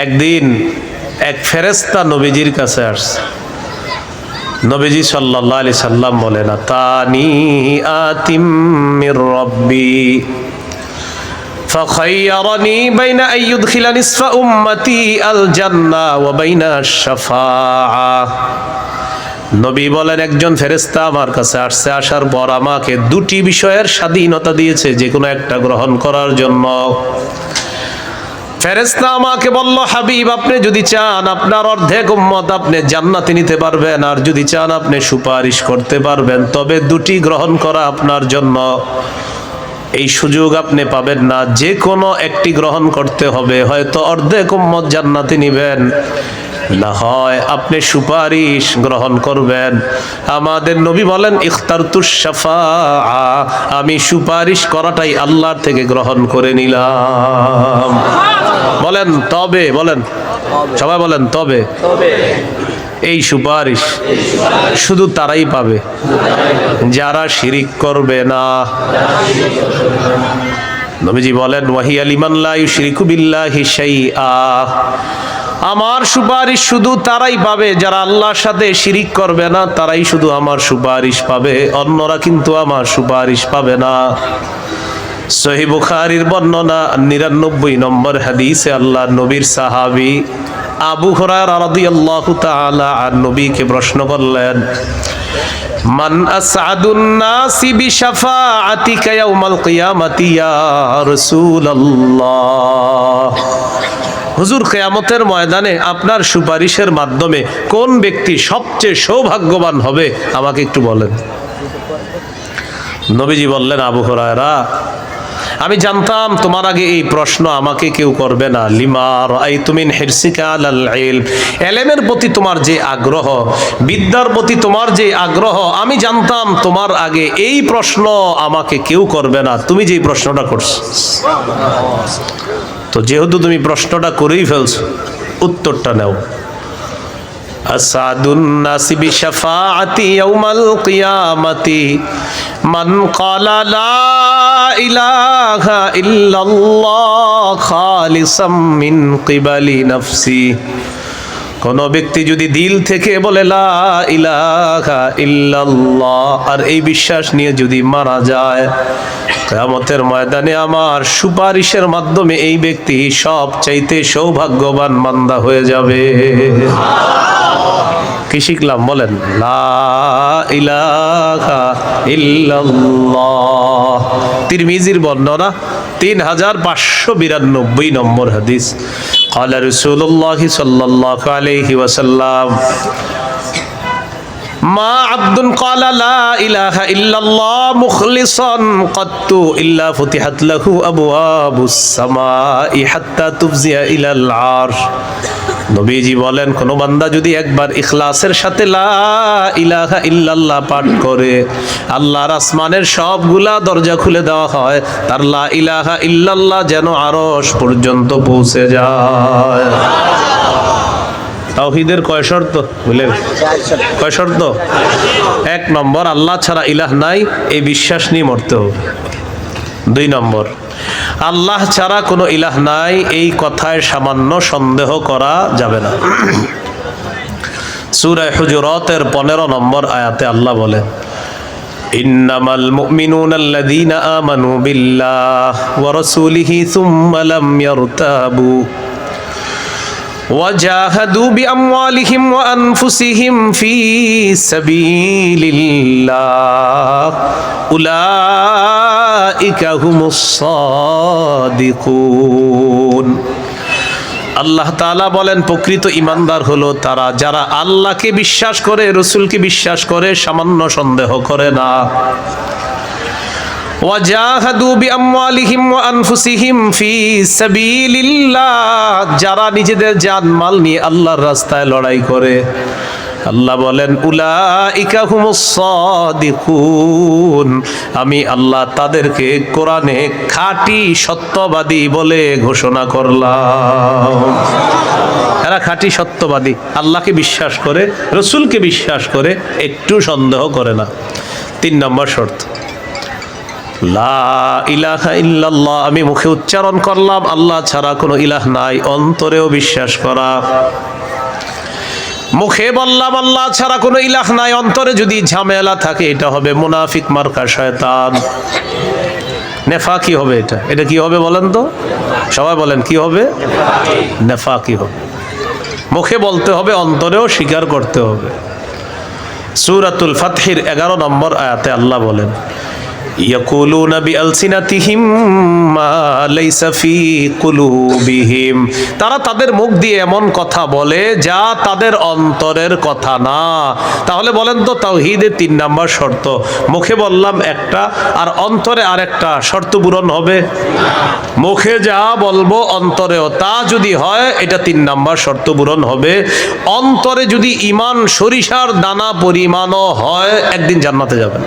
একদিন এক ফেরেশতা নবীজির কাছে আসছে। নবীজি সাল্লাল্লাহু আলাইহি সাল্লাম বলেন, আতানি আতিম মির রাব্বি ফাখায়্যারানি বাইনা আন ইউদখিলা নিসফা উম্মতি আল জান্নাহ ওয়া বাইনা আশ-শাফাআহ। নবী বলেন, একজন ফেরেশতা আমার কাছে আসছে, আসার পর আমাকে দুটি বিষয়ের স্বাধীনতা দিয়েছে, যে কোনো একটা গ্রহণ করার জন্য। ফেরেশতা আমাকে বলল, হাবিব, আপনি যদি চান আপনার অর্ধেক উম্মত আপনি জান্নাতে নিতে পারবেন, আর যদি চান আপনি সুপারিশ করতে পারবেন, তবে দুটি গ্রহণ করা আপনার জন্য। এই সুযোগ আপনি পাবেন না, যে কোনো একটি গ্রহণ করতে হবে। হয়তো অর্ধেক উম্মত জান্নাতে নিবেন, না হয় আপনি সুপারিশ গ্রহণ করবেন। আমাদের নবী বলেন, ইখতারতুশ শাফাআ, আমি সুপারিশ করাটাই আল্লাহর থেকে গ্রহণ করে নিলাম। বলেন তবে, বলেন সবাই বলেন তবে। এই সুপারিশ শুধু তারাই পাবে যারা শিরিক করবে না। নবীজি বলেন, ওয়াহিয়া লিমান লা ইউশরিকু বিল্লাহি শাইআ, আমার সুপারিশ শুধু তারাই পাবে যারা আল্লাহর সাথে শিরিক করবে না, তারাই শুধু আমার সুপারিশ পাবে, অন্যরা কিন্তু আমার সুপারিশ পাবে না। সহিহ বুখারীর বর্ণনা 99 নম্বর হাদিসে আল্লাহর নবীর সাহাবী আবু হুরায়রা রাদিয়াল্লাহু তাআলা আন নবীকে প্রশ্ন করলেন, মান আসআদুন নাসি বিশাফাআতিকা ইয়াউমাল কিয়ামাতি ইয়া রাসূলুল্লাহ। হুজুর, কিয়ামতের ময়দানে আপনার সুপারিশের মাধ্যমে কোন ব্যক্তি সবচেয়ে সৌভাগ্যবান হবে আমাকে একটু বলেন। নবীজি বললেন, আবু হুরায়রা, আমি জানতাম তোমার আগে এই প্রশ্ন আমাকে কেউ করবে না। লিমা রাআইতু মিন হিরসিকা আলাল ইলম, ইলমের প্রতি তোমার যে আগ্রহ, বিদ্যার প্রতি তোমার যে আগ্রহ, আমি জানতাম তোমার আগে এই প্রশ্ন আমাকে কেউ করবে না, তুমি যে প্রশ্নটা করছো। তো যেহেতু তুমি প্রশ্নটা করেই ফেলছো, উত্তরটা নাও। আসাদুন নাসি বিশাফাআতি ইয়াউমাল কিয়ামাতি মান ক্বালা লা ইলাহা ইল্লাল্লাহ খালিসাম মিন কিবালি নাফসি। কোন ব্যক্তি যদি দিল থেকে বলে লা ইলাহা ইল্লাল্লাহ, আর এই বিশ্বাস নিয়ে যদি মারা যায়, কিয়ামতের ময়দানে আমার সুপারিশের মাধ্যমে এই ব্যক্তি সবচাইতে সৌভাগ্যবান বান্দা হয়ে যাবে। কি শিখলাম বলেন? লা ইলাহা ইল্লাল্লাহ। তিরমিজির বর্ণনা 3592 নম্বর হাদিস। ক্বালা রাসূলুল্লাহ সাল্লাল্লাহু আলাইহি ওয়াসাল্লাম, মা আবদুন ক্বালা লা ইলাহা ইল্লাল্লাহ মুখলিসান কাত্তু ইল্লা ফুতিহাত লাহু আবওয়াবুস সামাই হাত্তা তুফজিয়া ইলাল আরশ। নবীজি বলেন, কোন বান্দা যদি একবার ইখলাসের সাথে লা ইলাহা ইল্লাল্লাহ পাঠ করে, আল্লাহর আসমানের সবগুলা দরজা খুলে দেওয়া হয়, তার লা ইলাহা ইল্লাল্লাহ যেন আরশ পর্যন্ত পৌঁছে যায়। তাওহীদের কয় শর্ত বলেন? কয় শর্ত? 1 নম্বর, আল্লাহ ছাড়া ইলাহ নাই, এই বিশ্বাস নিয়ে মরতে হবে। 2 নম্বর, আল্লাহ ছাড়া কোনো ইলাহ নাই, এই কথায় সামান্য সন্দেহ করা যাবে না। সূরা হুজুরাতের 15 নম্বর আয়াতে আল্লাহ বলেন, ইন্নামাল মুমিনুনা আল্লাযীনা আমানু বিল্লাহি ওয়া রাসূলিহি সুম্মা লাম ইয়ারতাবু وجاهدوا بأموالهم وأنفسهم في سبيل الله أولئك هم الصادقون। আল্লাহ তাআলা বলেন, প্রকৃত ঈমানদার হলো তারা যারা আল্লাহকে বিশ্বাস করে, রাসূলকে বিশ্বাস করে, সামান্য সন্দেহ করে না। ওয়াজাহাদু বিআমওয়ালিহিম ওয়া আনফুসিহিম ফি সাবিলিল্লাহ, যারা নিজেদের জান মাল নিয়ে আল্লাহর রাস্তায় লড়াই করে। আল্লাহ বলেন, উলাইকা হুমুস সাদিকুন, আমি আল্লাহ তাদেরকে কোরআনে খাঁটি সত্যবাদী বলে ঘোষণা করলাম। এরা খাঁটি সত্যবাদী, আল্লাহকে বিশ্বাস করে, রাসূলকে বিশ্বাস করে, একটু সন্দেহ করে না। 3 নম্বর শর্ত, লা ইলাহা ইল্লাল্লাহ, আমি মুখে উচ্চারণ করলাম আল্লাহ ছাড়া কোনো ইলাহ নাই, অন্তরেও বিশ্বাস করা। মুখে বললাম আল্লাহ ছাড়া কোনো ইলাহ নাই, অন্তরে যদি ঝামেলা থাকে এটা হবে মুনাফিক মার্কা শয়তান। নেফাকি হবে। এটা কি হবে বলেন তো, সবাই বলেন কি হবে? নেফাকি হবে। মুখে বলতে হবে, অন্তরেও স্বীকার করতে হবে। সূরাতুল ফাতহির 11 নম্বর আয়াতে আল্লাহ বলেন, ইয়াকুলুনা বিআলসিনাতিহিম মা লাইসা ফি কুলুবিহিম, তারা তাদের মুখ দিয়ে এমন কথা বলে যা তাদের অন্তরের কথা না। তাহলে বলেন তো তাওহীদের 3 নাম্বার শর্ত, মুখে বললাম একটা আর অন্তরে আরেকটা, শর্ত পূরণ হবে? মুখে যা বলবো অন্তরেও তা যদি হয়, এটা 3 নাম্বার শর্ত পূরণ হবে। অন্তরে যদি ঈমান সরিষার দানা পরিমাণও হয়, একদিন জান্নাতে যাবেন।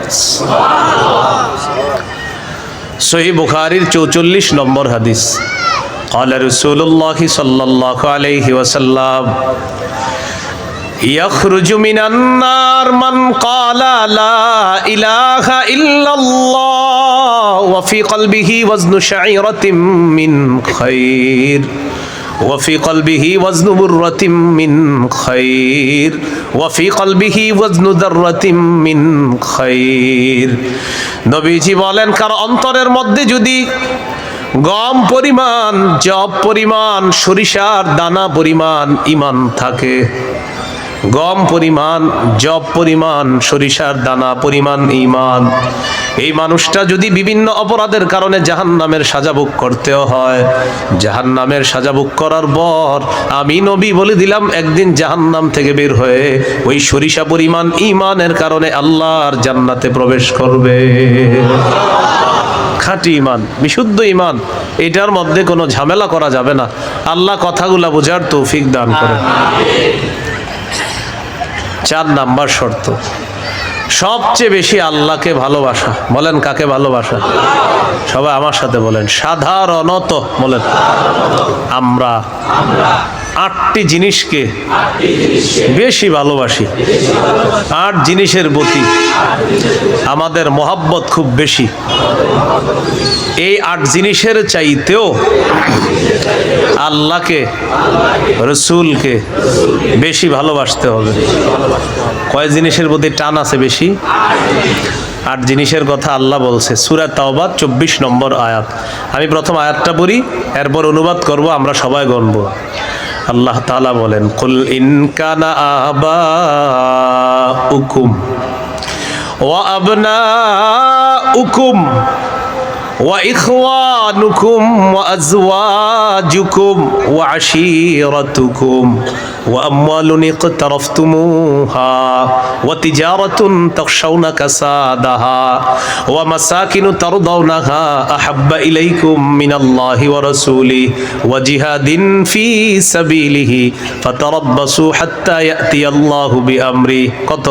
সহিহ বুখারীর 44 নম্বর হাদিস, قال رسول الله صلى الله عليه وسلم يخرج من النار من قال لا إله إلا الله وفي قلبه وزن شعيرة من خير وفي قلبه وزن برة من خير وفي قلبه وزن ذرة من خير। নবীজি বলেন, কার অন্তরের মধ্যে যদি গম পরিমাণ, জব পরিমাণ, সরিষার দানা পরিমাণ ঈমান থাকে, গম পরিমাণ, জব পরিমাণ, সরিষার দানা পরিমাণ ঈমান, এই মানুষটা যদি বিভিন্ন অপরাধের কারণে জাহান্নামের সাজা ভোগ করতেও হয়, জাহান্নামের সাজা ভোগ করার পর আমি নবী বলে দিলাম একদিন জাহান্নাম থেকে বের হয়ে ওই সরিষা পরিমাণ ঈমানের কারণে আল্লাহর জান্নাতে প্রবেশ করবে। খাঁটি ঈমান, বিশুদ্ধ ঈমান, এটার মধ্যে কোনো ঝামেলা করা যাবে না। আল্লাহ কথাগুলা বোঝার তৌফিক দান করেন। 4 নাম্বার শর্ত, সবচেয়ে বেশি আল্লাহকে ভালোবাসা। বলেন কাকে ভালোবাসা? সবাই আমার সাথে বলেন, সাধারণত বলেন। আমরা 8টি জিনিসকে বেশি ভালোবাসি। 8 জিনিসের প্রতি আমাদের মহব্বত খুব বেশি। এই 8 জিনিসের চাইতেও আল্লাহকে, রসুলকে বেশি ভালোবাসতে হবে। কয় জিনিসের প্রতি টান আছে বেশি? 8 জিনিসের কথা আল্লাহ বলছে সূরা তাওবা 24 নম্বর আয়াত। আমি প্রথম আয়াতটা পড়ি, এরপর অনুবাদ করব, আমরা সবাই গণব। আল্লাহ তাআলা বলেন, কুল ইন কানা আবাউকুম ওয়া আবনাউকুম ওয়া ইখওয়ানুকুম ওয়া আজওয়াজুকুম ওয়া আশীরাতুকুম ওয়া আমওয়ালুন ইকতারাফতুমুহা ওয়া তিজারাতুন তাখশাউনা কাসাদাহা ওয়া মাসাকিনু তারদাউনাহা আহাব্বা ইলাইকুম মিনাল্লাহি ওয়া রাসূলিহি ওয়া জিহাদিন ফি সাবিলিহি ফাতারাব্বাসু হাত্তা ইয়াতিয়াল্লাহু বিআমরি। কত?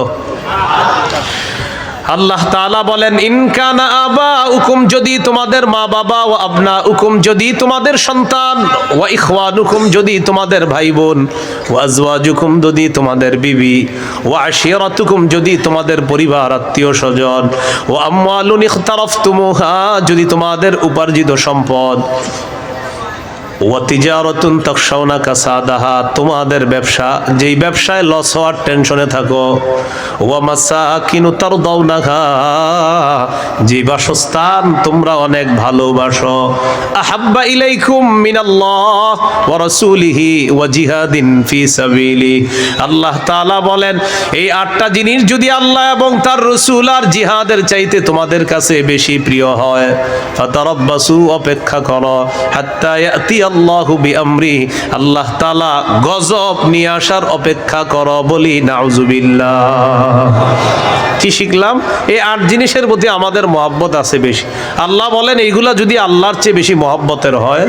আল্লাহ তাআলা বলেন, ইন কানা আবাউকুম, যদি তোমাদের মা বাবা, ওয়া আবনাউকুম, যদি তোমাদের সন্তান, ওয়া ইখওয়ানুকুম, যদি তোমাদের ভাই বোন, ওয়া আজওয়াজুকুম, যদি তোমাদের বিবি, ওয়া আশীরাতুকুম, যদি তোমাদের পরিবার আত্মীয় স্বজন, ওয়া আমওয়ালুন ইখতারাফতুমুহা, যদি তোমাদের উপার্জিত সম্পদ, ওয়া তিজারাতুন তাখশাউনা কাসাদাহা, তোমাদের ব্যবসা, যেই ব্যবসায় লস হওয়ার টেনশনে থাকো, ওয়া মাসাকিনু তারদাউনাহা, যে বাসস্থান তোমরা অনেক ভালোবাসো, আহাব্বা ইলাইকুম মিনাল্লাহ ওয়া রাসূলিহি ওয়া জিহাদিন ফি সাবিলি। আল্লাহ তাআলা বলেন, এই 8টা জিনিস যদি আল্লাহ এবং তার রাসূল আর জিহাদের চাইতে তোমাদের কাছে বেশি প্রিয় হয়, ফাতারাব্বাসু, অপেক্ষা করো, হাত্তা ইয়াতি আল্লাহু বিআমরি, আল্লাহ তাআলা গজব নিয়ে আসার অপেক্ষা করো। বলি নাউজুবিল্লাহ। কি শিখলাম? এই 8 জিনিসের প্রতি আমাদের মহব্বত আছে বেশি। আল্লাহ বলেন, এইগুলা যদি আল্লাহর চেয়ে বেশি মহব্বতের হয়,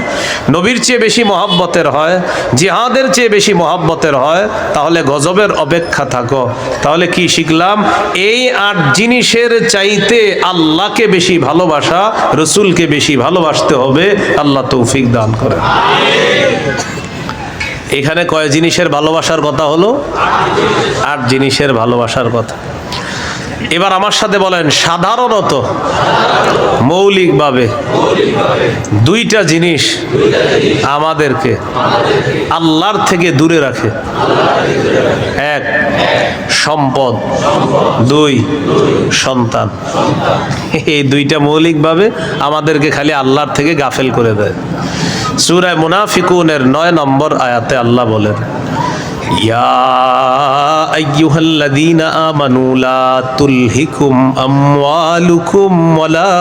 নবীর চেয়ে বেশি মহব্বতের হয়, জিহাদের চেয়ে বেশি মহব্বতের হয়, তাহলে গজবের অপেক্ষা থাকো। তাহলে কি শিখলাম? এই 8 জিনিসের চাইতে আল্লাহকে বেশি ভালোবাসা, রসুলকে বেশি ভালোবাসতে হবে। আল্লাহ তৌফিক দান করে। এখানে কয় জিনিসের ভালোবাসার কথা হলো? 8 জিনিসের ভালোবাসার কথা। এবার আমার সাথে বলেন, সাধারণত মৌলিকভাবে দুইটা জিনিস আমাদেরকে আল্লাহর থেকে দূরে রাখে। এক, সম্পদ। দুই, সন্তান। এই দুইটা মৌলিকভাবে আমাদেরকে খালি আল্লাহর থেকে গাফেল করে দেয়। সূরা মুনাফিকুনের 9 নম্বর আয়াতে আল্লাহ বলেন, ইয়া আইয়ুহাল্লাযীনা আমানু লা তুলহিকুম আমওয়ালুকুম ওয়ালা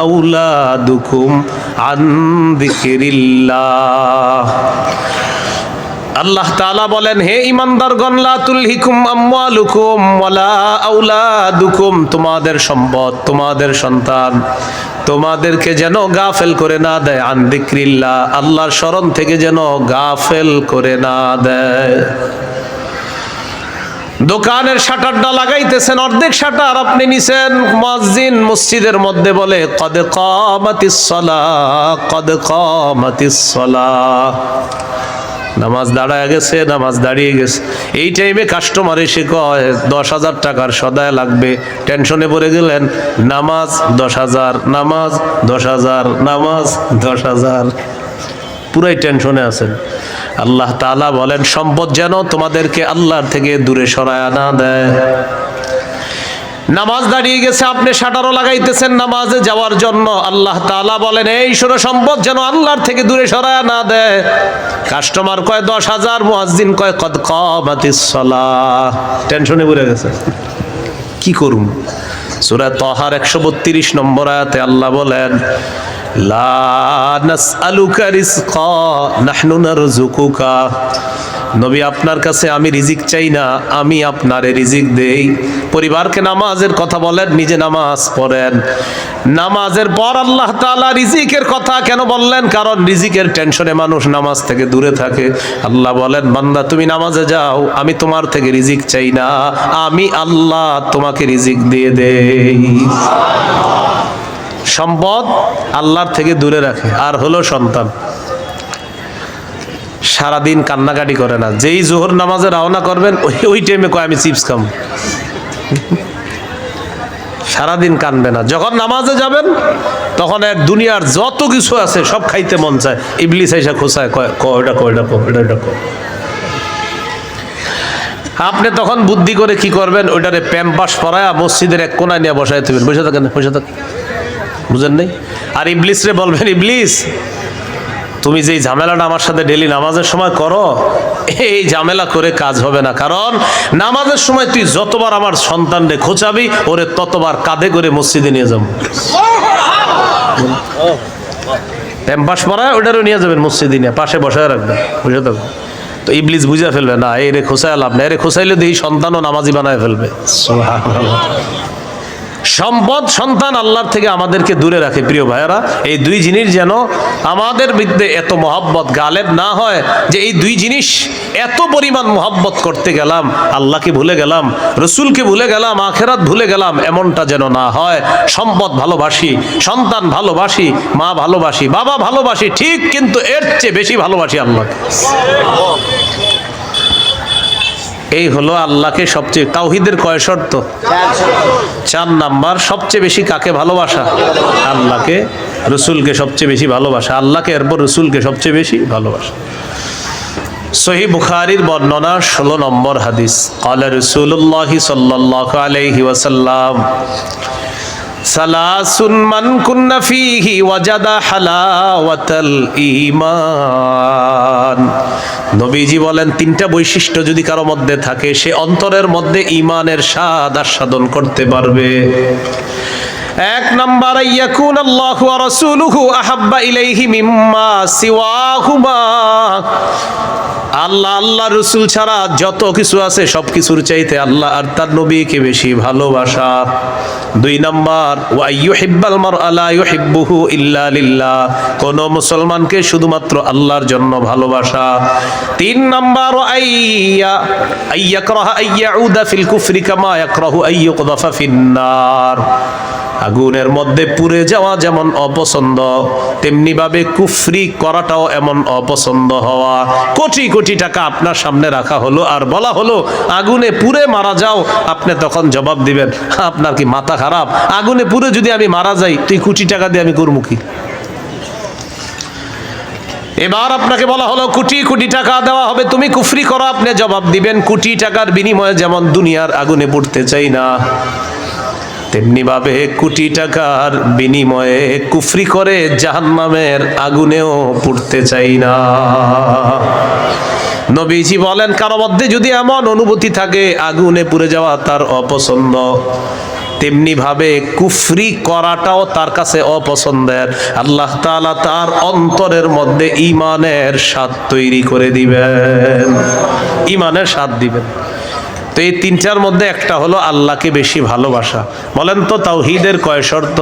আওলাদুকুম আন যিকরিল্লাহ। আল্লাহ তাআলা বলেন, হে ঈমানদারগণ, লা তুলহিকুম আমওয়ালুকুম ওয়ালা আওলাদুকুম, তোমাদের সম্পদ, তোমাদের সন্তান তোমাদেরকে যেন গাফেল করে না দেয়, আন যিকরিল্লাহ, আল্লাহর স্মরণ থেকে যেন গাফেল করে না দেয়। দোকানের শাটারটা লাগাইতেছেন, অর্ধেক শাটার আপনি নিছেন, মুয়াজ্জিন মসজিদের মধ্যে বলে কদ কামাতিস সালাহ, কদ কামাতিস সালাহ, নামাজ দাঁড়ায় গেছে, নামাজ দাঁড়িয়ে গেছে। এই টাইমে কাস্টমার এসে কয় 10,000 টাকার সদায় লাগবে, টেনশনে পড়ে গেলেন, নামাজ 10,000, নামাজ 10,000, নামাজ 10,000, পুরাই টেনশনে আছেন। আল্লাহ তাআলা বলেন, সম্পদ যেন তোমাদেরকে আল্লাহর থেকে দূরে সরায় না দেয়। নামাজ দাঁড়িয়ে গেছে, আপনি শাটারও লাগাইতেছেন নামাজে যাওয়ার জন্য, আল্লাহ তাআলা বলেন, এই শোনো, সম্পদ যেন আল্লাহর থেকে দূরে সরায় না দেয়। কাস্টমার কয় 10,000, মুয়াজ্জিন কয় কদ কামাতিস সালাহ, টেনশনে পড়ে গেছে, কি করুম? সূরা তাহার 132 নম্বর আয়াতে আল্লাহ বলেন, লা নাসআলুকা রিজকা নাহনু নারযুকুকা, নবী আপনার কাছে আমি রিজিক চাই না, আমি আপনারে রিজিক দেই। পরিবারকে নামাজের কথা বলেন, নিজে নামাজ পড়েন। নামাজের পর আল্লাহ তাআলা রিজিকের কথা কেন বললেন? কারণ রিজিকের টেনশনে মানুষ নামাজ থেকে দূরে থাকে। আল্লাহ বলেন, বান্দা তুমি নামাজে যাও, আমি তোমার থেকে রিজিক চাই না, আমি আল্লাহ তোমাকে রিজিক দিয়ে দেই। সম্পদ আল্লাহর থেকে দূরে রাখে। আর হলো সন্তান, সারাদিন কান্নাকাটি করে না, যেই জোহর নামাজে রওনা করবেন ওই টাইমে কয় আমি চিপস খাম, সারাদিন কানবে না। যখন নামাজে যাবেন তখন এক দুনিয়ার যত কিছু আছে সব খাইতে মন চায়, ইবলিস আইসা খোঁচায়, কয়টা কয়টা কয়টা কয়। আপনি তখন বুদ্ধি করে কি করবেন, ওইটারে প্যাম্পাস পরায়া মসজিদের এক কোনায় নিয়ে বসায় থাকবেন, বসে থাকেন, বসে থাকেন, বুঝেন নাই? আর ইবলিস রে বলবেন, ইবলিস তুমি যেই ঝামেলাটা আমার সাথে ডেলি নামাজের সময় করো, এই ঝামেলা করে কাজ হবে না। কারণ নামাজের সময় তুই যতবার আমার সন্তানরে খোঁচাবি, ওরে ততবার কাঁধে করে মসজিদে নিয়ে যাবো, প্যাম্পাস পরায় ওটারও নিয়ে যাবেন মসজিদে, নিয়ে পাশে বসায় রাখবেন, বুঝে থাকবেন। তো ইবলিস বুঝে ফেলবে, না এই রে খোঁচায় লাভ না, এরে খোঁচাইলে দেখি সন্তানও নামাজি বানায় ফেলবে। সম্পদ, সন্তান আল্লাহর থেকে আমাদেরকে দূরে রাখে। প্রিয় ভাইয়েরা, এই দুই জিনিস যেন আমাদের মধ্যে এত মহব্বত গালেব না হয় যে এই দুই জিনিস এত পরিমাণ মহব্বত করতে গেলাম, আল্লাহকে ভুলে গেলাম, রসুলকে ভুলে গেলাম, আখেরাত ভুলে গেলাম, এমনটা যেন না হয়। সম্পদ ভালোবাসি, সন্তান ভালোবাসি, মা ভালোবাসি, বাবা ভালোবাসি, ঠিক, কিন্তু এর চেয়ে বেশি ভালোবাসি আল্লাহকে। এই হলো আল্লাহকে সবচেয়ে, তাওহীদের কয় শর্ত? 4 নাম্বার। সবচেয়ে বেশি কাকে ভালোবাসা? আল্লাহকে, রসুলকে সবচেয়ে বেশি ভালোবাসা, আল্লাহকে, এরপর রসুলকে সবচেয়ে বেশি ভালোবাসা। সহিহ বুখারীর বর্ণনা 16 নম্বর হাদিস, ক্বালা রাসূলুল্লাহ সাল্লাল্লাহু আলাইহি ওয়াসাল্লাম, সালাসুন মান কুন্না ফীহি ওয়াজাদা হালাওয়াতাল ঈমান। নবীজি বলেন, 3টা বৈশিষ্ট্য যদি কারো মধ্যে থাকে, সে অন্তরের মধ্যে ঈমানের স্বাদ আস্বাদন করতে পারবে। 1 নাম্বার, ইয়াকুন আল্লাহু ওয়া রাসূলুহু আহাব্বা ইলাইহি মিম্মা সিওয়াহুমা, আল্লাহ, আল্লাহ রসুল ছাড়া যত কিছু আছে সব কিছুর চাইতে আল্লাহ আর তার নবীকে বেশি ভালোবাসা। 2 নাম্বার, ওয়া ইউহিব্বাল মারআ লা ইউহিব্বুহু ইল্লা লিল্লাহ, কোন মুসলমানকে শুধুমাত্র আল্লাহর জন্য ভালোবাসা। 3 নাম্বার, আইয়াকরাহা আইয়াউদা ফিল কুফরি কামা ইয়াকরাহু আইয়ুকযাফা ফিন নার, আগুনের মধ্যে পুড়ে যাওয়া যেমন অপছন্দ, তেমনি ভাবে কুফরি করাটাও এমন অপছন্দ হওয়া। কোটি কোটি টাকা আপনার সামনে রাখা হলো আর বলা হলো আগুনে পুড়ে মারা যাও, আপনি তখন জবাব দিবেন আপনার কি মাথা খারাপ? আগুনে পুড়ে যদি আমি মারা যাই, তুই কোটি টাকা দিয়ে আমি করবো কি? এবার আপনাকে বলা হলো কোটি কোটি টাকা দেওয়া হবে, তুমি কুফরি করো, আপনি জবাব দিবেন কোটি টাকার বিনিময়ে যেমন দুনিয়ার আগুনে পড়তে চাই না, তেমনি ভাবে কোটি টাকার বিনিময়ে কুফরি করে জাহান্নামের আগুনেও পড়তে চাই না। নবীজি বলেন কারো মধ্যে যদি এমন অনুভূতি থাকে আগুনে পুড়ে যাওয়া তার অপছন্দ, তেমনি ভাবে কুফরি করাটাও তার কাছে অপছন্দের, আল্লাহ তাআলা তার অন্তরের মধ্যে ঈমানের স্বাদ তৈরি করে দিবেন, ঈমানের স্বাদ দিবেন। তো এই তিনটার মধ্যে একটা হলো আল্লাহকে বেশি ভালোবাসা। বলেন তো তাওহীদের কয় শর্ত?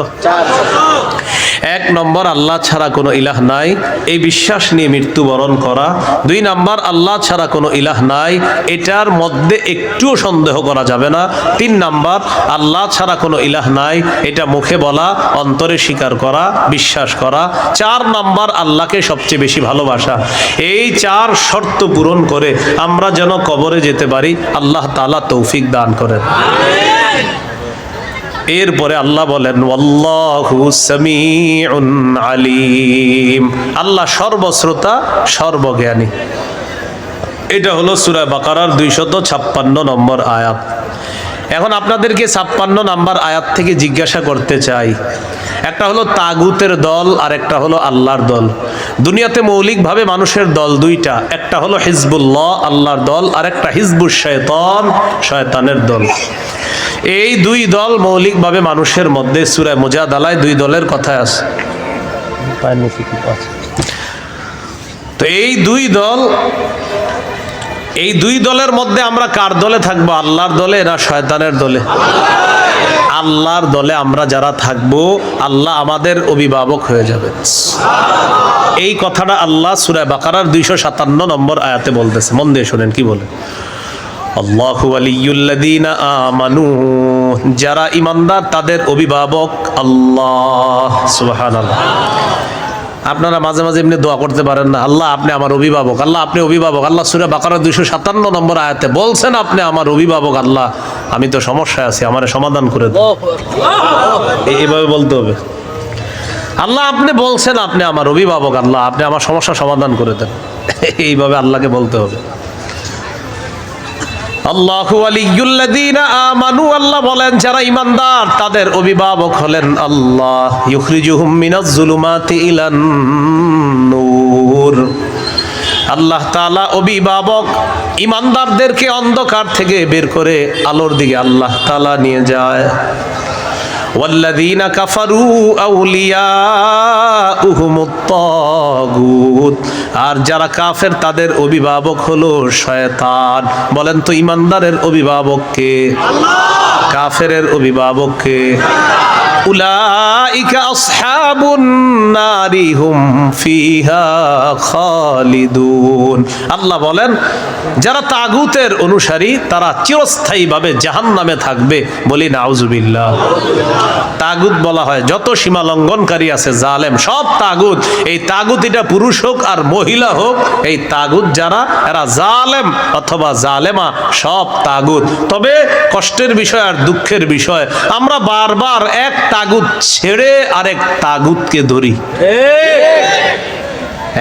1 নম্বর আল্লাহ ছাড়া কোনো ইলাহ নাই, এই বিশ্বাস নিয়ে মৃত্যুবরণ করা। 2 নম্বর আল্লাহ ছাড়া কোনো ইলাহ নাই, এটার মধ্যে একটুও সন্দেহ করা যাবে না। 3 নম্বর আল্লাহ ছাড়া কোনো ইলাহ নাই, এটা মুখে বলা, অন্তরে স্বীকার করা, বিশ্বাস করা। 4 নম্বর আল্লাহকে সবচেয়ে বেশি ভালোবাসা। এই 4 শর্ত পূরণ করে আমরা যেন কবরে যেতে পারি, আল্লাহ তাআলা তৌফিক দান করেন। এরপরে আল্লাহ বলেন ওয়াল্লাহু সামিউন আলিম, আল্লাহ সর্বশ্রোতা সর্বজ্ঞানী। এটা হলো সূরা বাকারার 256 নম্বর আয়াত। এখন আপনাদেরকে 56 নম্বর আয়াত থেকে জিজ্ঞাসা করতে চাই, একটা হলো তাগুতের দল আর একটা হলো আল্লাহর দল। দুনিয়াতে মৌলিকভাবে মানুষের দল দুইটা, একটা হলো হিজবুল্লাহ আল্লাহর দল, আর একটা হিজবুশ শয়তান শয়তানের দল। এই 2 দল মৌলিকভাবে মানুষের মধ্যে সূরা মুজাদালায় 2 দলের কথা আছে। তো এই 2 দলের মধ্যে আমরা কার দলে থাকবো? আল্লাহর দলে না শয়তানের দলে? আল্লাহর দলে আমরা যারা থাকবো, আল্লাহ আমাদের অভিভাবক হয়ে যাবে। এই কথাটা আল্লাহ সূরা বাকারার 257 নম্বর আয়াতে বলতেছে। মন দিয়ে শুনেন কি বলে, আল্লাহু ওয়ালিয়ুল্লাযীনা আমানু, যারা ঈমানদার তাদের অভিভাবক আল্লাহ। সুবহানাল্লাহ। আপনারা মাঝে মাঝে এমনি দোয়া করতে পারেন না, আল্লাহ আপনি আমার অভিভাবক, আল্লাহ আপনি অভিভাবক। আল্লাহ সূরা বাকারা 257 নম্বর আয়াতে বলছেন আপনি আমার অভিভাবক। আল্লাহ আমি তো সমস্যায় আছি, আমারে সমাধান করে দেন। এইভাবে বলতে হবে, আল্লাহ আপনি বলছেন আপনি আমার অভিভাবক, আল্লাহ আপনি আমার সমস্যা সমাধান করে দেন। এইভাবে আল্লাহকে বলতে হবে। আল্লাহু ওয়ালিয়ুল্লাযীনা আমানু, আল্লাহ বলেন যারা ঈমানদার তাদের অভিভাবক হলেন আল্লাহ। ইউখরিজুহুম মিনাজ যুলুমাতি ইলান নূর, আল্লাহ তাআলা অভিভাবক ঈমানদারদেরকে অন্ধকার থেকে বের করে আলোর দিকে আল্লাহ তাআলা নিয়ে যায়। ওয়াল্লাযীনা কাফারু আউলিয়াউহুমুত তাগুত, আর যারা কাফের তাদের অভিভাবক হলো শয়তান। বলেন তো ঈমানদারের অভিভাবক কে? আল্লাহ। কাফেরের অভিভাবক কে? উলাইকা আসহাবুন নারি হুম ফিহা খালিদুন। আল্লাহ বলেন যারা তাগুতের অনুসারী তারা চিরস্থায়ীভাবে জাহান্নামে থাকবে। বলি নাউজুবিল্লাহ। তাগুত বলা হয় যত সীমা লঙ্ঘনকারী আছে, জালেম, সব তাগুত। এই তাগুত এটা পুরুষ হোক আর মহিলা হোক, এই তাগুত যারা এরা জালেম অথবা জালেমা, সব তাগুত। তবে কষ্টের বিষয় আর দুঃখের বিষয়, আমরা বারবার এক তাগুত ছেড়ে আরেক তাগুতকে ধরি।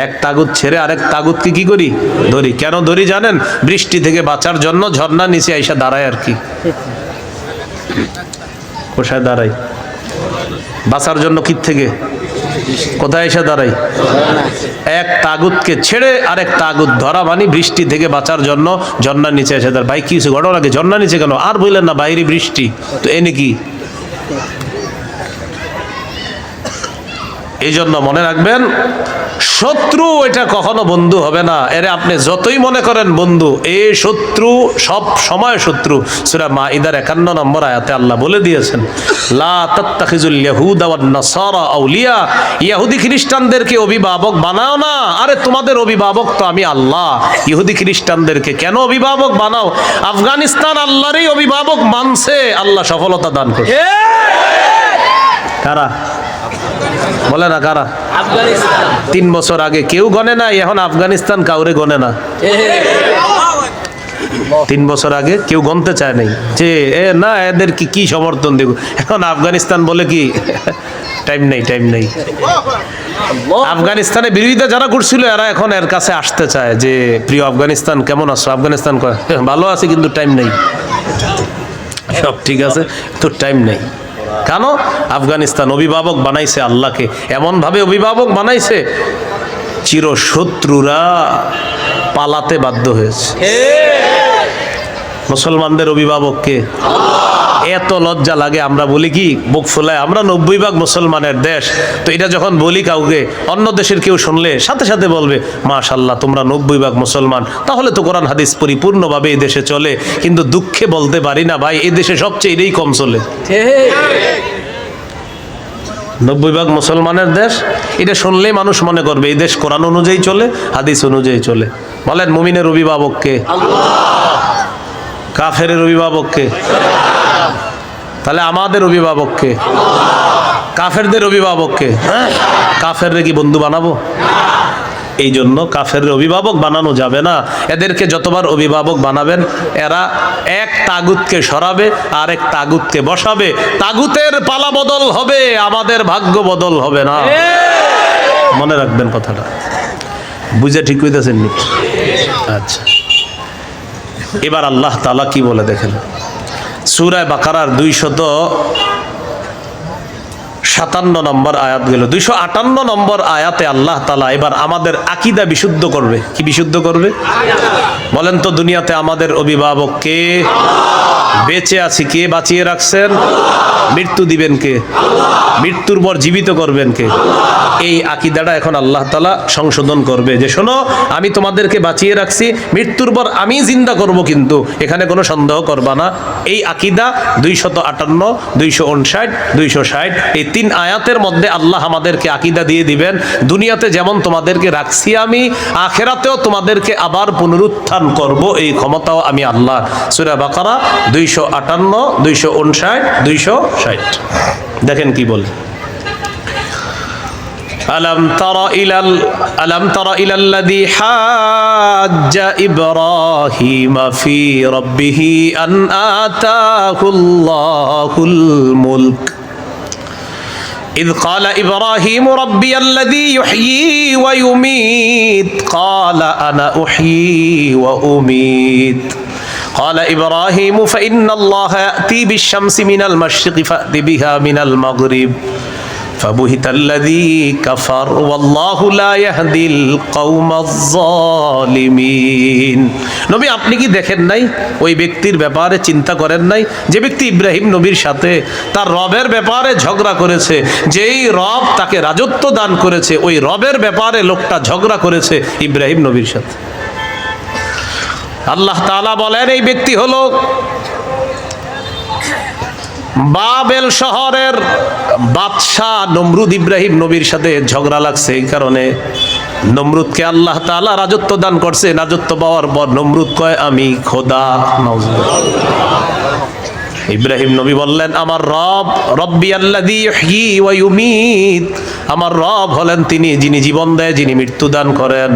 এক তাগুত ছেড়ে আরেক তাগুতকে কি করি? ধরি। কেন ধরি জানেন? বৃষ্টি থেকে বাঁচার জন্য ঝর্ণার নিচে আইসা দাঁড়ায় আর কি। কোথায় দাঁড়াই? বাঁচার জন্য কি থেকে কোথায় এসে দাঁড়াই? এক তাগুতকে ছেড়ে আরেক তাগুত ধরা, মানে বৃষ্টি থেকে বাঁচার জন্য ঝর্ণার নিচে এসে দাঁড়ায়। ভাই কিছু ঘটনা লাগে, ঝর্ণার নিচে কেন? আর বললেন না বাইরে বৃষ্টি, তো এনে কি? এই জন্য মনে রাখবেন, শত্রু এটা কখনো বন্ধু হবে না। এরে আপনি যতই মনে করেন বন্ধু, এই শত্রু সব সময় শত্রু। সূরা মাইদার 51 নম্বর আয়াতে আল্লাহ বলে দিয়েছেন, লা তাত্তাখিজুল ইয়াহুদা ওয়ান নাসারা আউলিয়া, ইহুদি খ্রিস্টানদেরকে অভিভাবক বানাও না। আরে তোমাদের অভিভাবক তো আমি আল্লাহ। ইহুদি খ্রিস্টানদেরকে কেন অভিভাবক বানাও? আফগানিস্তান আল্লাহরই অভিভাবক মানছে, আল্লাহ সফলতা দান করছে। কারা বলে না কারা? 3 বছর আগে কেউ গনে না, এখন আফগানিস্তান কাউরে গনে না। 3 বছর আগে কেউ গনতে চায় নাই যে না এদের কি সমর্থন দেব, এখন আফগানিস্তান বলে কি টাইম নেই। আফগানিস্তানে বিরোধিতা যারা করছিল এরা এখন এর কাছে আসতে চায় যে প্রিয় আফগানিস্তান কেমন আছো? আফগানিস্তান কয় ভালো আছে কিন্তু টাইম নেই। সব ঠিক আছে তো টাইম নেই। কেন? আফগানিস্তান অভিভাবক বানাইছে আল্লাহকে, এমন ভাবে অভিভাবক বানাইছে চিরশত্রুরা পালাতে বাধ্য হয়েছে। মুসলমানদের অভিভাবককে এত লজ্জা লাগে, আমরা বলি কি বুক ফুলায়, আমরা 90% মুসলমানের দেশ, তো এটা যখন বলি কাউকে, অন্য দেশের কেউ শুনলে সাথে সাথে বলবে মাশাআল্লাহ তোমরা 90% মুসলমান, তাহলে তো কোরআন হাদিস পরিপূর্ণভাবে এই দেশে চলে। কিন্তু দুঃখে বলতে পারি না ভাই, এই দেশে সবচেয়ে এটাই কম চলে। 90% মুসলমানের দেশ, এটা শুনলেই মানুষ মনে করবে এই দেশ কোরআন অনুযায়ী চলে, হাদিস অনুযায়ী চলে। বলেন মুমিনের অভিভাবককে? কাফেরের অভিভাবককে? তাহলে আমাদের অভিভাবককে? কাফেরদের অভিভাবককে? কাফেররে কি বন্ধু বানাবো? এই জন্য কাফের অভিভাবক বানানো যাবে না। এদেরকে যতবার অভিভাবক বানাবেন এরা এক তাগুতকে সরাবে আর এক তাগুতকে বসাবে। তাগুতের পালা বদল হবে, আমাদের ভাগ্য বদল হবে না। মনে রাখবেন কথাটা। বুঝে ঠিক হইতেছেন নি? আচ্ছা, এবার আল্লাহ তাআলা কি বলে দেখেন। সূরা বাকারার 257 নম্বর আয়াত গেল, 258 নম্বর আয়াতে আল্লাহ তাআলা এবার আমাদের আকীদা বিশুদ্ধ করবে। কি বিশুদ্ধ করবে বলেন তো? দুনিয়াতে আমাদের অভিভাবক কে? বেঁচে আছি কে? বাঁচিয়ে রাখছেন। মৃত্যু দিবেন কে? মৃত্যুর পর জীবিত করবেন কে? এই আকীদাটা এখন আল্লাহ তাআলা সংশোধন করবে যে শোনো, আমি তোমাদেরকে বাঁচিয়ে রাখছি, মৃত্যুর পর আমি জিন্দা করব, কিন্তু এখানে কোনো সন্দেহ করবা না। এই আকীদা 258, 259, 260 এই 3 আয়াতের মধ্যে আল্লাহ আমাদেরকে আকীদা দিয়ে দিবেন। দুনিয়াতে যেমন তোমাদেরকে রাখছি আমি, আখিরাতেও তোমাদেরকে আবার পুনরুত্থান করব, এই ক্ষমতাও আমি আল্লাহ। সূরা বাকারা 258, 259, 260 দেখেন কি বলে। ألم تر إلى الذي حاج إبراهيم في ربه أن آتاه الله الملك إذ قال إبراهيم ربي الذي يحيي ويميت قال أنا أحيي وأميت قال إبراهيم فإن الله يأتي بالشمس من المشرق فأت بها من المغرب فبهت الذي كفر والله لا يهدي القوم الظالمين। নবী আপনি কি দেখেন নাই, ওই ব্যক্তির ব্যাপারে চিন্তা করেন নাই যে ব্যক্তি ইব্রাহিম নবীর সাথে তার রবের ব্যাপারে ঝগড়া করেছে, যেই রব তাকে রাজত্ব দান করেছে, ওই রবের ব্যাপারে লোকটা ঝগড়া করেছে ইব্রাহিম নবীর সাথে। আল্লাহ তাআলা বলেন এই ব্যক্তি হলো বাবেল শহরের বাদশাহ নমরুদ। ইব্রাহিম নবীর সাথে ঝগড়া লাগছে, এই কারণে নমরুদকে আল্লাহ তাআলা রাজত্ব দান করছে। রাজত্ব পাওয়ার পর নমরুদ কয় আমি খোদা। ইব্রাহিম নবী বললেন আমার রব রব্বি আল্লাযী ইহয়ী ওয়া ইউমীত, আমার রব হলেন তিনি যিনি জীবন দেয়, যিনি মৃত্যু দান করেন।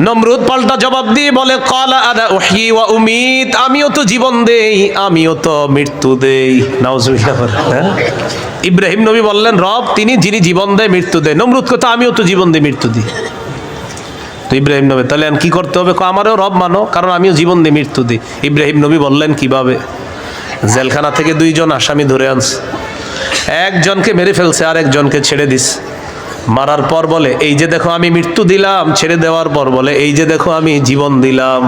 নমরুদ পাল্টা জবাব দিয়ে বলে ক্বালা আনা উহয়ী ওয়া উমীত, আমিও তো জীবন দেই, আমিও তো মৃত্যু দেই। নাউজুবিল্লাহ। ইব্রাহিম নবী বললেন রব তিনি যিনি জীবন দেয় মৃত্যু দেয়। নমরুদ কথা আমিও তো জীবন দিই মৃত্যু দিই। তো ইব্রাহিম নবী তাহলে কি করতে হবে? আমারও রব মানো, কারণ আমিও জীবন দিই মৃত্যু দিই। ইব্রাহিম নবী বললেন কিভাবে? জেলখানা থেকে 2 জন আসামি ধরে আনছে, একজনকে মেরে ফেলছে আর একজনকে ছেড়ে দিছে। মারার পর বলে এই যে দেখো আমি মৃত্যু দিলাম, ছেড়ে দেওয়ার পর বলে এই যে দেখো আমি জীবন দিলাম।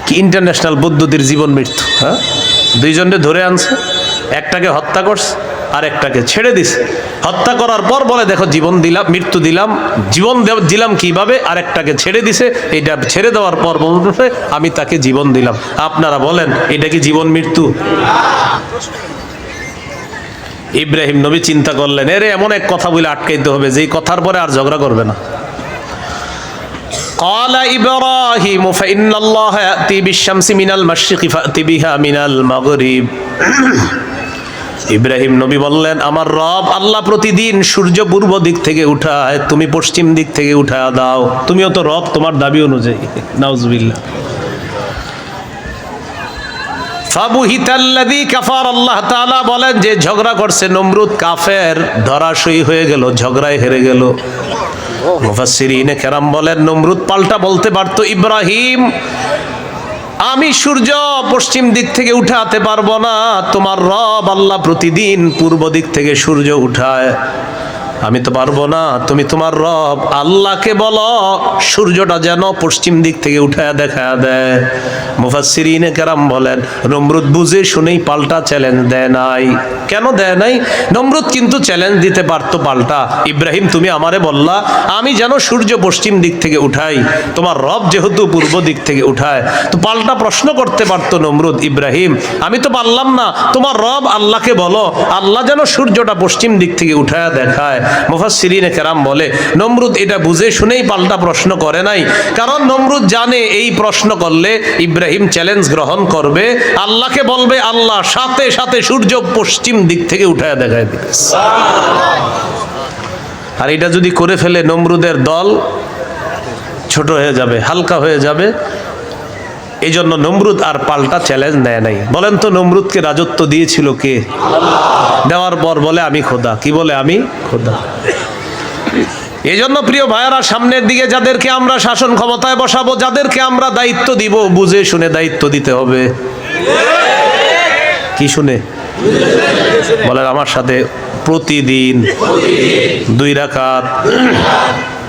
কি ইন্টারন্যাশনাল পদ্ধতির জীবন মৃত্যু। হ্যাঁ, 2 জনকে ধরে আনছে, একটাকে হত্যা করছে আর একটাকে ছেড়ে দিছে। হত্যা করার পর বলে দেখো জীবন দিলাম, মৃত্যু দিলাম, জীবন দিলাম কিভাবে, আর একটাকে ছেড়ে দিছে। এটা ছেড়ে দেওয়ার পর বলতেছে আমি তাকে জীবন দিলাম। আপনারা বলেন এটা কি জীবন মৃত্যু? ইব্রাহিম নবী চিন্তা করলেন এর এমন এক কথা বলে আটকাইতে হবে যেই কথার পরে আর ঝগড়া করবে না। قال إبراهيم فإن الله يأتي بالشمس من المشرق فأتي بها من المغرب ইব্রাহিম নবী বললেন, আমার রব আল্লাহ প্রতিদিন সূর্য পূর্ব দিক থেকে উঠায়, তুমি পশ্চিম দিক থেকে উঠায় দাও। তুমিও তো রব, তোমার দাবি অনুযায়ী। নাউজুবিল্লাহ। ফাবুহিতাল্লাযী কাফার, আল্লাহ তাআলা বলেন যে ঝগড়া করছে নমরুদ কাফের, ধরাশয়ী হয়ে গেল, ঝগড়ায় হেরে গেল। মুফাসসিরিনে কেরাম বলেন নমরুদ পাল্টা বলতে পারতো, ইব্রাহিম আমি সূর্য পশ্চিম দিক থেকে উঠাতে পারবো না, তোমার রব আল্লাহ প্রতিদিন পূর্ব দিক থেকে সূর্য উঠায়, আমি তো পারবো না। তুমি তোমার রব আল্লাহকে বলো সূর্যটা যেন পশ্চিম দিক থেকে উঠায় দেখা দেয়। মুফাসসিরিনে কেরাম বলেন নমরুদ বুঝে শুনেই পাল্টা চ্যালেঞ্জ দেয় নাই। কেন দেয় নাই? নমরুদ কিন্তু চ্যালেঞ্জ দিতে পারতো পাল্টা, ইব্রাহিম তুমি আমারে বললা আমি যেন সূর্য পশ্চিম দিক থেকে উঠাই, তোমার রব যেহেতু পূর্ব দিক থেকে উঠায়, তো পাল্টা প্রশ্ন করতে পারতো নমরুদ, ইব্রাহিম আমি তো পারলাম না, তোমার রব আল্লাহকে বলো আল্লাহ যেন সূর্যটা পশ্চিম দিক থেকে উঠায় দেখায়। মুফাসসিরিনে কেরাম বলে নমরুদ এটা বুঝে শুনেই পাল্টা প্রশ্ন করে নাই, কারণ নমরুদ জানে এই প্রশ্ন করলে ইব্রাহিম চ্যালেঞ্জ গ্রহণ করবে, আল্লাহকে বলবে আল্লাহ সাথে সাথে সূর্য পশ্চিম দিক থেকে উঠায় দেখায় দিবে। আর এটা যদি করে ফেলে নমরুদের দল ছোট হয়ে যাবে, হালকা হয়ে যাবে। এই জন্য নমরুদ আর পাল্টা চ্যালেঞ্জ নেয় নাই। বলেন তো নমরুদকে রাজত্ব দিয়েছিল কে? দেওয়ার পর বলে আমি খোদা। কি বলে? আমি খোদা। এই জন্য প্রিয় ভাইয়ারা, সামনের দিকে যাদেরকে আমরা শাসন ক্ষমতায় বসাবো, যাদেরকে আমরা দায়িত্ব দিব, বুঝে শুনে দায়িত্ব দিতে হবে। কি শুনে? বলেন আমার সাথে, প্রতিদিন 2 রাকাত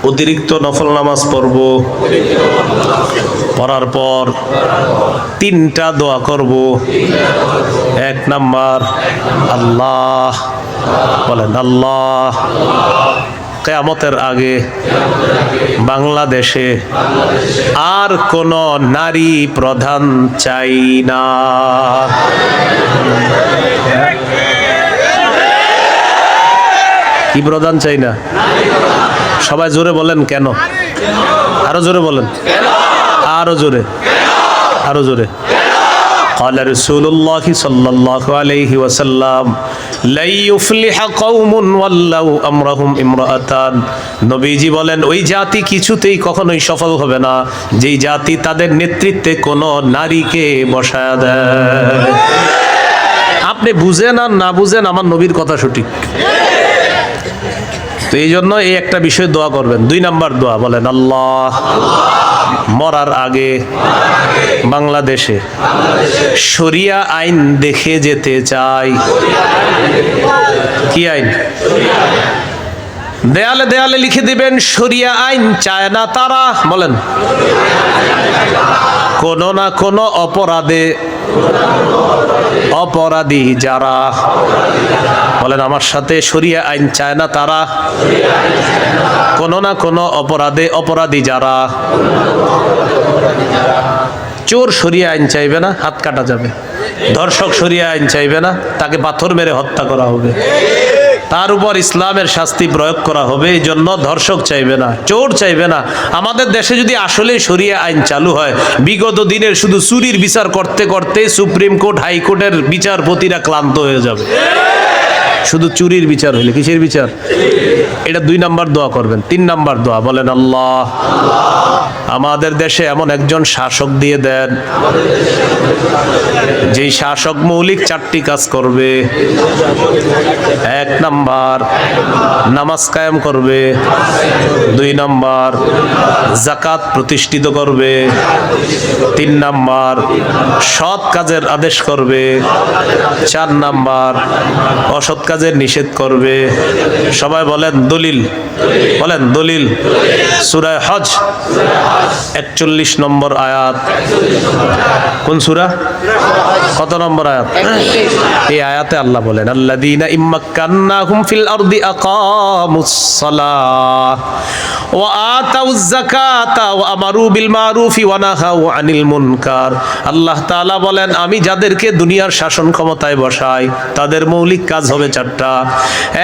অতিরিক্ত নফল নামাজ পড়ব, পড়ার পর 3টা দোয়া করব। 1 নাম্বার আল্লাহ, বলেন আল্লাহ কিয়ামতের আগে বাংলাদেশে আর কোন নারী প্রধান চাই না। কি প্রধান চাই না? সবাই জোরে বলেন কেন? আরো জোরে বলেন, আরো জোরে, আরো জোরে। قال رسول الله صلى الله عليه وسلم لا يفلح قوم ولوا امرهم امرأتان। নবীজি বলেন ওই জাতি কিছুতেই কখনোই সফল হবে না যেই জাতি তাদের নেতৃত্বে কোনো নারীকে বসায় দেয়। আপনি বুঝেন আর না বুঝেন, আমার নবীর কথা সঠিক। তো এই জন্য এই একটা বিষয় দোয়া করবেন। 2 নাম্বার দোয়া, বলেন আল্লাহ মরার আগে বাংলাদেশে শরিয়া আইন দেখে যেতে চাই। কি আইন? দেয়ালে দেয়ালে লিখে দিবেন শরিয়া আইন চায় না তারা। বলেন কোন না কোন অপরাধে অপরাধী যারা, বলেন আমার সাথে, শরিয়া আইন চায় না তারা, কোন না কোন অপরাধে অপরাধী যারা। চোর শরিয়া আইন চাইবে না, হাত কাটা যাবে। ধর্ষক শরিয়া আইন চাইবে না, তাকে পাথর মেরে হত্যা করা হবে, তার উপর ইসলামের শাস্তি প্রয়োগ করা হবে। এই জন্য ধর্ষক চাইবে না, চোর চাইবে না। আমাদের দেশে যদি আসলে শরিয়া আইন চালু হয়, বিগত দিনের শুধু চুরির বিচার করতে করতে সুপ্রিম কোর্ট হাইকোর্টের বিচারপতিরা ক্লান্ত হয়ে যাবে। শুধু চুরির বিচার হইলে, কিসের বিচার? এটা 2 নাম্বার দোয়া করবেন। 3 নাম্বার দোয়া, বলেন আল্লাহ আমাদের দেশে এমন একজন শাসক দিয়ে দেন যেই শাসক মৌলিক 4টি কাজ করবে। 1 নাম্বার নামাজ কায়েম করবে, 2 নাম্বার যাকাত প্রতিষ্ঠিত করবে, 3 নাম্বার সৎ কাজের আদেশ করবে, 4 নাম্বার অসৎ কাজের নিষেধ করবে। সবাই বলেন দলিল, বলেন দলিল। সূরা হজ 41 নম্বর আয়াত। কোন সূরা? কত নম্বর আয়াত? এই আয়াতে আল্লাহ বলেন আল্লাযীনা ইম্মাক্কান্নাহুম ফিল আরদি আকামুস সালাহ ওয়া আতাউয যাকাতা ওয়া আমারু বিল মারুফি ওয়া নাহাউ আনিল মুনকার। আল্লাহ তাআলা বলেন আমি যাদেরকে দুনিয়ার শাসন ক্ষমতায় বসাই তাদের মৌলিক কাজ হবে 4টা।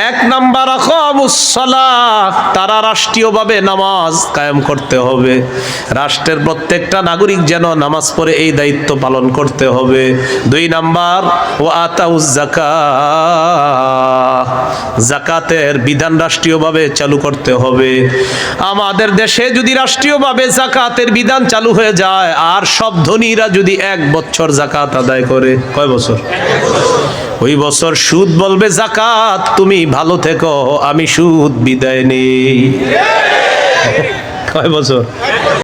1 নাম্বার আকামুস সালাহ, তারা রাষ্ট্রীয়ভাবে নামাজ কায়েম করতে হবে। রাষ্ট্রের প্রত্যেকটা নাগরিক যেন নামাজ পড়ে এই দায়িত্ব পালন করতে হবে। 2 নাম্বার ওয়া আতাউজ যাকাত, যাকাতের বিধান রাষ্ট্রীয়ভাবে চালু করতে হবে। আমাদের দেশে যদি রাষ্ট্রীয়ভাবে যাকাতের বিধান চালু হয়ে যায় আর সব ধনীরা যদি 1 বছর যাকাত আদায় করে, কয় বছর? ওই বছর সুদ বলবে যাকাত তুমি ভালো থেকো, আমি সুদ বিদায় নেই। কয় বছর?